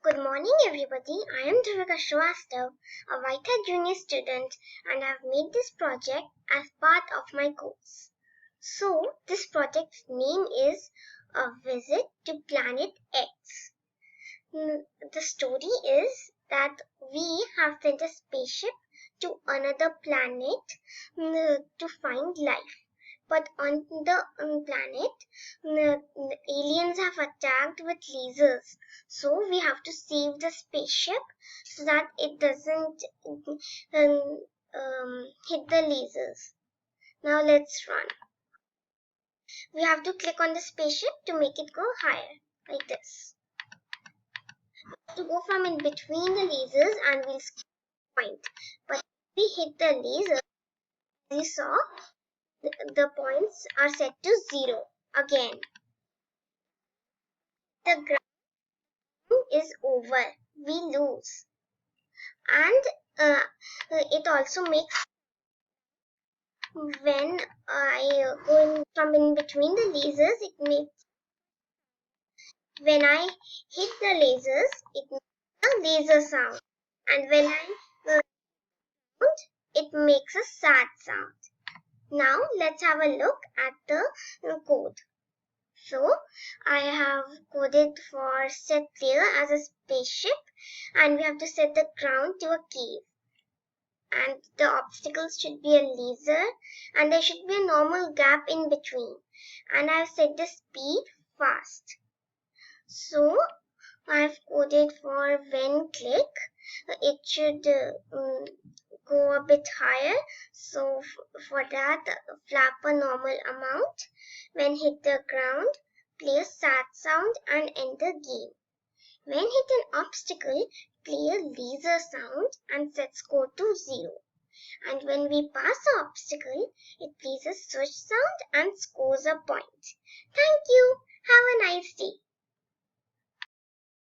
Good morning, everybody. I am Dhruvika Srivastav, a Vita Junior student, and I have made this project as part of my course. So, this project's name is A Visit to Planet X. The story is that we have sent a spaceship to another planet to find life. But on the planet, the aliens have attacked with lasers. So we have to save the spaceship so that it doesn't hit the lasers. Now let's run. We have to click on the spaceship to make it go higher, like this. To go from in between the lasers and we'll point. But if we hit the laser, as you saw, the points are set to 0 again. The ground is over. We lose. And it also makes when I go from in between the lasers, it makes when I hit the lasers, it makes a laser sound, and when I it makes a sad sound. Now let's have a look at the code. So I have coded for set player as a spaceship, and we have to set the ground to a cave. And the obstacles should be a laser, and there should be a normal gap in between. And I've set the speed fast. So I've coded for when click, it should go a bit higher. So for that, flap a normal amount. When hit the ground, play a sad sound and end the game. When hit an obstacle, play a laser sound and set score to 0. And when we pass the obstacle, it plays a switch sound and scores a point. Thank you. Have a nice day.